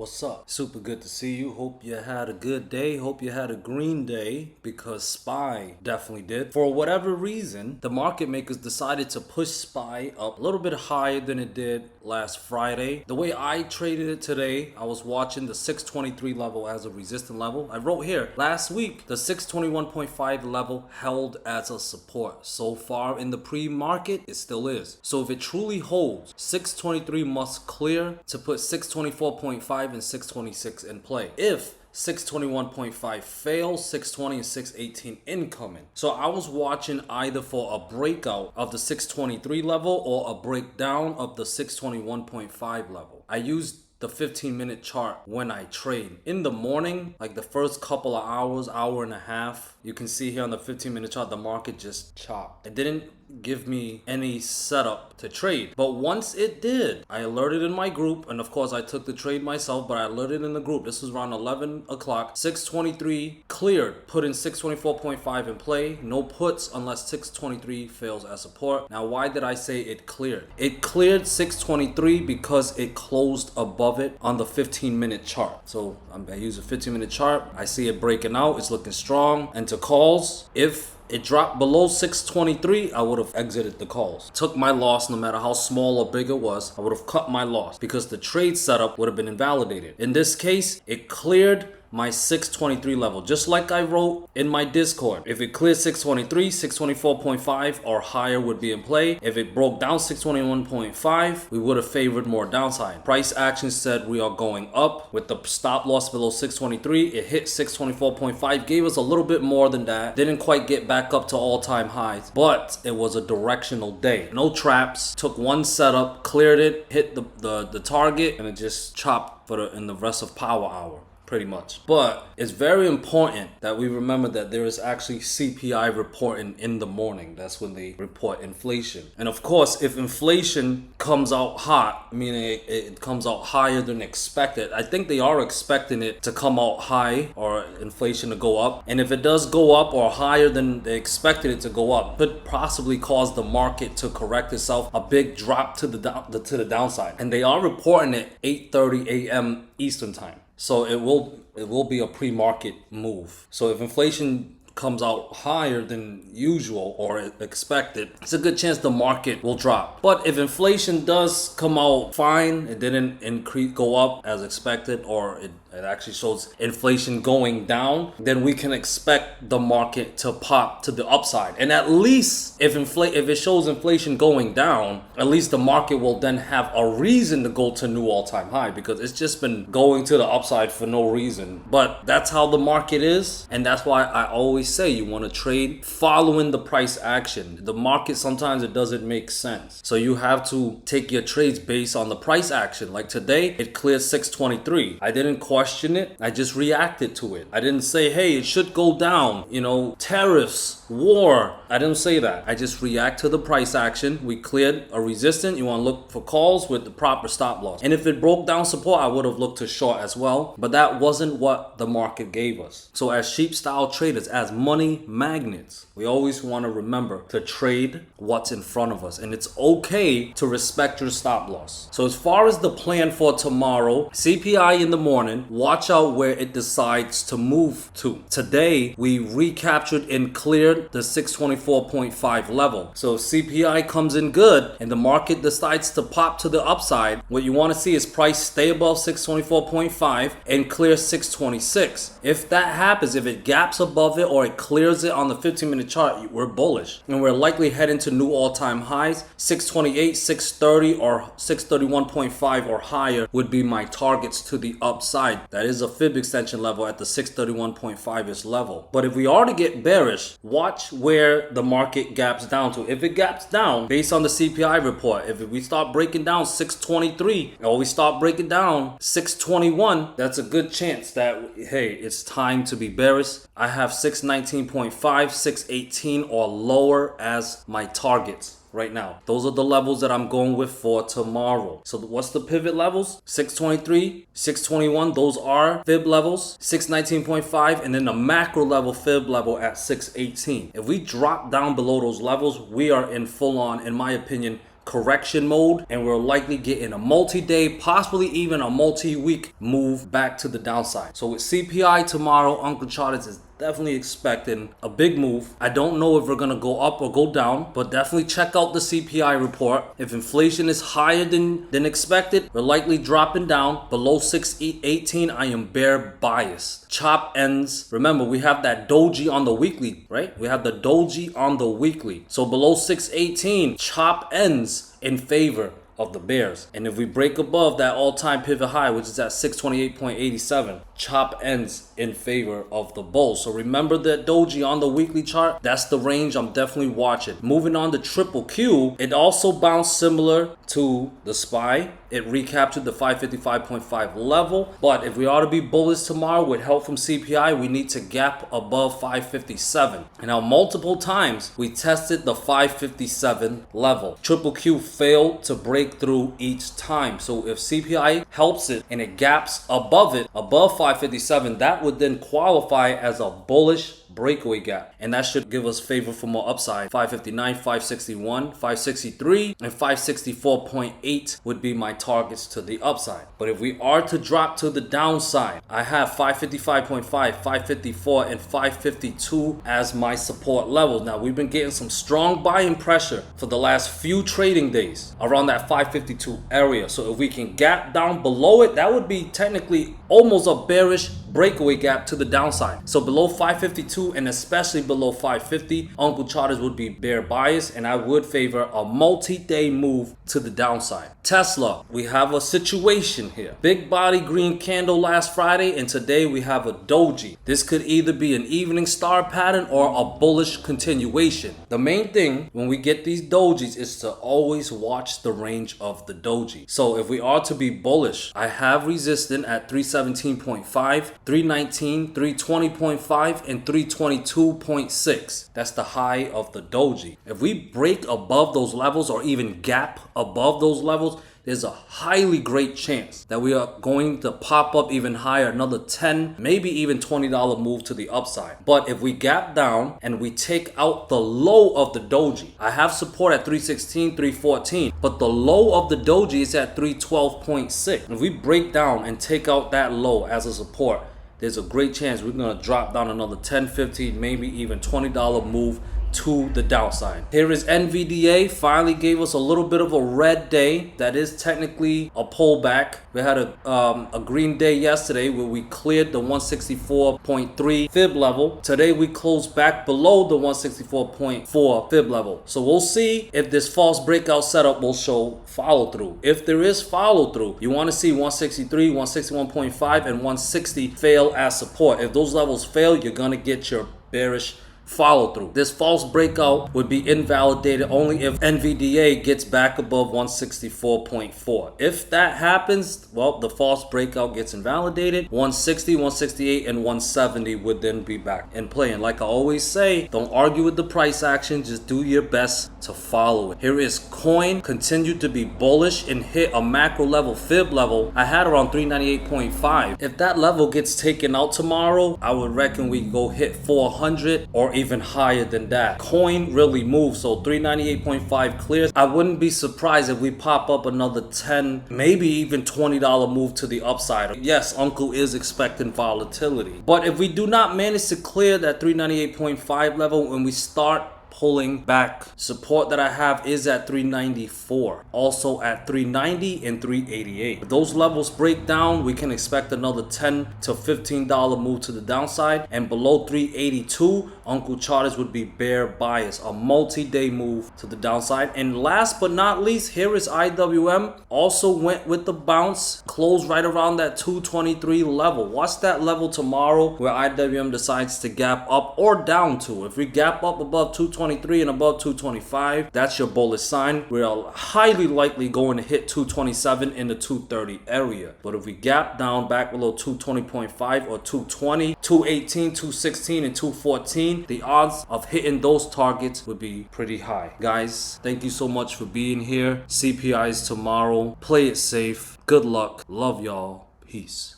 What's up? Super good to see you. Hope you had a good day. Hope you had a green day, because SPY definitely did. For whatever reason, the market makers decided to push SPY up a little bit higher than it did last Friday. The way I traded it today, I was watching the 623 level as a resistance level. I wrote here, last week, the 621.5 level held as a support. So far in the pre-market, it still is. So if it truly holds, 623 must clear to put 624.5 and 626 in play. If 621.5 fails, 620 and 618 incoming. So I was watching either for a breakout of the 623 level or a breakdown of the 621.5 level. I used the 15-minute chart when I trade. In the morning, like the first couple of hours, hour and a half, you can see here on the 15-minute chart, the market just chopped. It didn't give me any setup to trade. But once it did, I alerted in my group, and of course I took the trade myself, but I alerted in the group. This was around 11 o'clock. 623 cleared, put in 624.5 in play. No puts unless 623 fails as support. Now, why did I say it cleared? It cleared 623 because it closed above it on the 15-minute chart. So I use a 15-minute chart. I see it breaking out. It's looking strong. And to calls, if it dropped below 623, I would have exited the calls. Took my loss no matter how small or big it was. I would have cut my loss because the trade setup would have been invalidated. In this case, it cleared my 623 level, just like I wrote in my Discord. If it cleared 623, 624.5 or higher would be in play. If it broke down 621.5, we would have favored more downside. Price action said we are going up with the stop loss below 623. It hit 624.5, gave us a little bit more than that. Didn't quite get back up to all-time highs, but it was a directional day. No traps, took one setup, cleared it, hit the target, and it just chopped in the rest of power hour. Pretty much. But it's very important that we remember that there is actually CPI reporting in the morning. That's when they report inflation. And of course, if inflation comes out hot, meaning it comes out higher than expected, I think they are expecting it to come out high or inflation to go up. And if it does go up or higher than they expected it to go up, could possibly cause the market to correct itself, a big drop to the downside. And they are reporting it 8:30 a.m. Eastern time. So it will be a pre-market move. So if inflation comes out higher than usual or expected, it's a good chance the market will drop. But if inflation does come out fine, it didn't go up as expected, or it actually shows inflation going down, then we can expect the market to pop to the upside. And at least if it shows inflation going down, at least the market will then have a reason to go to new all-time high, because it's just been going to the upside for no reason. But that's how the market is, and that's why I always say you want to trade following the price action. The market, sometimes it doesn't make sense, so you have to take your trades based on the price action. Like today, it cleared 623. I didn't question it, I just reacted to it. I didn't say, hey, it should go down, tariffs, war. I didn't say that. I just react to the price action. We cleared a resistance. You want to look for calls with the proper stop loss. And if it broke down support, I would have looked to short as well, but that wasn't what the market gave us. So as sheep style traders, as money magnets, we always want to remember to trade what's in front of us, and it's okay to respect your stop loss. So as far as the plan for tomorrow, CPI in the morning, watch out where it decides to move to. Today, we recaptured and cleared the 624.5 level. So if CPI comes in good and the market decides to pop to the upside, what you want to see is price stay above 624.5 and clear 626. If that happens, if it gaps above it or it clears it on the 15-minute chart, we're bullish, and we're likely heading to new all-time highs. 628, 630, or 631.5 or higher would be my targets to the upside. That is a fib extension level at the 631.5-ish level. But if we are to get bearish, watch where the market gaps down to. If it gaps down based on the CPI report, if we start breaking down 623 or we start breaking down 621, that's a good chance that, hey, it's time to be bearish. I have 619.5, 618 or lower as my targets right now. Those are the levels that I'm going with for tomorrow. So what's the pivot levels? 623, 621, those are fib levels. 619.5, and then the macro level fib level at 618. If we drop down below those levels, we are in full on, in my opinion, correction mode, and we're likely getting a multi-day, possibly even a multi-week move back to the downside. So with CPI tomorrow, Uncle Charles is definitely expecting a big move. I don't know if we're gonna go up or go down, but definitely check out the CPI report. If inflation is higher than expected, we're likely dropping down below 618. I am bear biased. Chop ends. Remember, we have that doji on the weekly, right? We have the doji on the weekly. So below 618, chop ends in favor of the bears. And if we break above that all-time pivot high, which is at 628.87, chop ends in favor of the bulls. So remember that doji on the weekly chart. That's the range I'm definitely watching. Moving on to triple Q, it also bounced similar to the SPY. It recaptured the 555.5 level. But if we are to be bullish tomorrow with help from CPI, we need to gap above 557. And now multiple times we tested the 557 level. Triple Q failed to break through each time. So if CPI helps it and it gaps above it, above 557, that would then qualify as a bullish breakaway gap, and that should give us favor for more upside. 559, 561, 563, and 564.8 would be my targets to the upside. But if we are to drop to the downside, I have 555.5, 554, and 552 as my support levels. Now we've been getting some strong buying pressure for the last few trading days around that 552 area. So if we can gap down below it, that would be technically almost a bearish breakaway gap to the downside. So below 552 and especially below 550, Uncle Charters would be bear biased, and I would favor a multi-day move to the downside. Tesla, we have a situation here. Big body green candle last Friday, and today we have a doji. This could either be an evening star pattern or a bullish continuation. The main thing when we get these dojis is to always watch the range of the doji. So if we are to be bullish, I have resistance at 317.5, 319, 320.5, and 322.6. That's the high of the doji. If we break above those levels or even gap above those levels, there's a highly great chance that we are going to pop up even higher, another 10, maybe even $20 move to the upside. But if we gap down and we take out the low of the doji, I have support at 316, 314, but the low of the doji is at 312.6. If we break down and take out that low as a support, there's a great chance we're going to drop down another 10, 15, maybe even $20 move to the downside. Here is NVDA. Finally gave us a little bit of a red day. That is technically a pullback. We had a green day yesterday where we cleared the 164.3 fib level. Today we closed back below the 164.4 fib level. So we'll see if this false breakout setup will show follow through. If there is follow through, you want to see 163, 161.5, and 160 fail as support. If those levels fail, you're gonna get your bearish follow through. This false breakout would be invalidated only if NVDA gets back above 164.4. If that happens, well, the false breakout gets invalidated. 160, 168, and 170 would then be back in play. And like I always say, don't argue with the price action, just do your best to follow it. Here is coin, continued to be bullish and hit a macro level fib level I had around 398.5. If that level gets taken out tomorrow, I would reckon we go hit 400 or even higher than that. Coin really moves, so 398.5 clears. I wouldn't be surprised if we pop up another 10, maybe even $20 move to the upside. Yes, Uncle is expecting volatility, but if we do not manage to clear that 398.5 level, when we start pulling back, support that I have is at 394, also at 390 and 388. If those levels break down, we can expect another $10 to $15 move to the downside, and below 382, Uncle Charters would be bear bias, a multi-day move to the downside. And last but not least, here is IWM, also went with the bounce, closed right around that 223 level. Watch that level tomorrow where IWM decides to gap up or down to. If we gap up above 223 and above 225, that's your bullish sign. We're highly likely going to hit 227 in the 230 area. But if we gap down back below 220.5 or 220, 218, 216, and 214, the odds of hitting those targets would be pretty high. Guys, thank you so much for being here. CPI is tomorrow. Play it safe. Good luck. Love y'all. Peace.